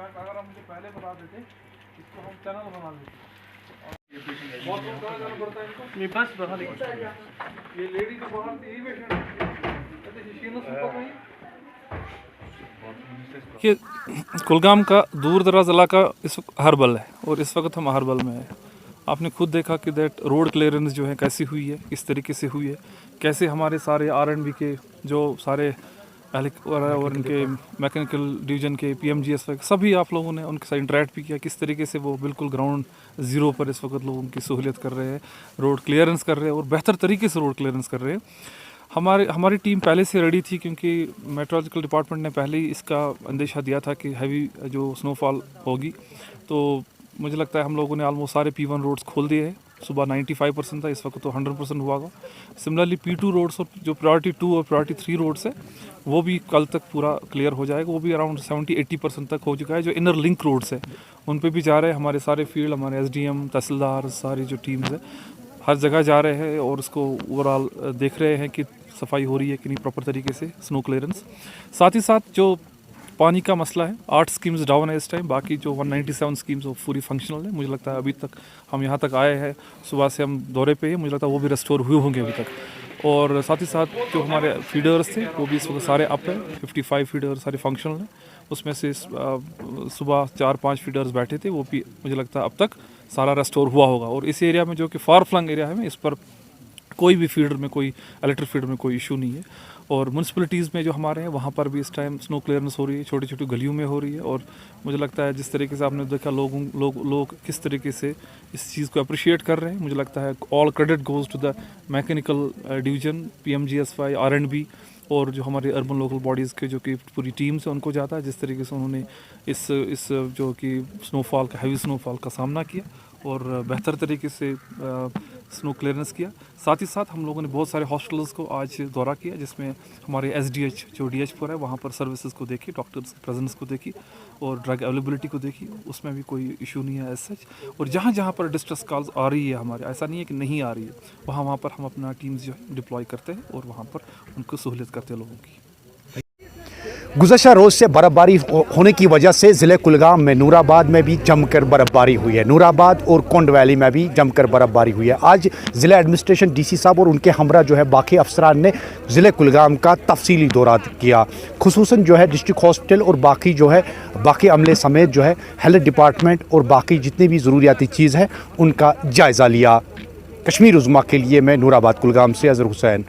अगर हम मुझे पहले बता देते इसको हम चैनल बना लेते। नहीं बस बाहर ये लेडी तो बाहर थी पेशेंट ये कुलगाम का दूर दराज इलाका इस वक्त हर्बल है और इस वक्त हम हर्बल में हैं। आपने खुद देखा कि दैट रोड क्लियरेंस जो है कैसी हुई है, किस तरीके से हुई है, कैसे हमारे सारे R&B के जो सारे और इनके मैकेनिकल डिवीज़न के PMGS सभी आप लोगों ने उनके साथ इंटरेक्ट भी किया, किस तरीके से वो बिल्कुल ग्राउंड ज़ीरो पर इस वक्त लोगों की सहूलियत कर रहे हैं, रोड क्लियरेंस कर रहे हैं और बेहतर तरीके से रोड क्लियरेंस कर रहे हैं। हमारी टीम पहले से रेडी थी क्योंकि मेट्रोलॉजिकल डिपार्टमेंट ने पहले ही इसका अंदेशा दिया था कि हैवी जो स्नोफॉल होगी, तो मुझे लगता है हम लोगों ने ऑलमोस्ट सारे P1 रोड्स खोल दिए हैं। सुबह 95% था, इस वक्त तो 100% हुआ होगा। सिमिलरली P2 रोड्स और जो प्रायोरिटी 2 और प्रायोरिटी 3 रोड्स है वो भी कल तक पूरा क्लियर हो जाएगा, वो भी अराउंड 70-80% तक हो चुका है। जो इनर लिंक रोड्स है उन पे भी जा रहे हैं हमारे सारे फील्ड, हमारे SDM, तहसीलदार, सारी जो टीम्स है हर जगह जा रहे हैं और उसको ओवरऑल देख रहे हैं कि सफाई हो रही है कि नहीं प्रॉपर तरीके से, स्नो क्लियरेंस। साथ ही साथ जो पानी का मसला है, 8 स्कीम्स डाउन है इस टाइम, बाकी जो 197 स्कीम्स वो पूरी फंक्शनल है। मुझे लगता है अभी तक हम यहाँ तक आए हैं, सुबह से हम दौरे पे हैं, मुझे लगता है वो भी रेस्टोर हुए होंगे अभी तक। और साथ ही साथ जो हमारे फीडर्स थे वो भी इस वक्त सारे अप है, 55 फीडर सारे फंक्शनल हैं। उसमें से सुबह 4-5 फीडर्स बैठे थे, वो भी मुझे लगता है अब तक सारा रेस्टोर हुआ होगा। और इस एरिया में जो कि फार फ्लंग एरिया है, इस पर कोई भी फीडर में, कोई इलेक्ट्रिक फीडर में कोई इशू नहीं है। और म्यूनसिपलिटीज़ में जो हमारे हैं वहाँ पर भी इस टाइम स्नो क्लियरेंस हो रही है, छोटी छोटी गलियों में हो रही है। और मुझे लगता है जिस तरीके से आपने देखा लोग किस तरीके से इस चीज़ को अप्रिशिएट कर रहे हैं, मुझे लगता है all credit goes to the mechanical division, PMGSY, R&B और जो हमारे अर्बन लोकल बॉडीज़ के जो कि पूरी टीम्स है उनको जाता है जिस तरीके से उन्होंने इस जो कि स्नोफॉल का, हैवी स्नोफॉल का सामना किया और बेहतर तरीके से स्नो क्लियरेंस किया। साथ ही साथ हम लोगों ने बहुत सारे हॉस्पिटल्स को आज दौरा किया, जिसमें हमारे SDH जो DH4 है वहाँ पर सर्विसेज को देखी, डॉक्टर्स की प्रेजेंस को देखी और ड्रग अवेलेबिलिटी को देखी, उसमें भी कोई इशू नहीं है एज सच। और जहाँ जहाँ पर डिस्ट्रेस कॉल्स आ रही है हमारे, ऐसा नहीं है कि नहीं आ रही है, वहाँ पर हम अपना टीम्स जो है डिप्लॉय करते हैं और वहाँ पर उनको सहूलियत करते हैं लोगों की। गुज़श्ता रोज़ से बर्फ़बारी होने की वजह से ज़िले कुलगाम में नूराबाद में भी जमकर बर्फ़बारी हुई है। नूराबाद और कोंड वैली में भी जमकर बर्फ़बारी हुई है। आज ज़िला एडमिनिस्ट्रेशन DC साहब और उनके हमरा जो है बाकी अफसरान ने ज़िले कुलगाम का तफसीली दौरा किया, खुसूसन जो है डिस्ट्रिक्ट हॉस्पिटल और बाकी जो है बाकी अमले समेत जो है हेल्थ डिपार्टमेंट और बाकी जितनी भी ज़रूरियाती चीज़ है उनका जायज़ा लिया। कश्मीर उज़्मा के लिए मैं नूराबाद कुलगाम से अज़हर हुसैन।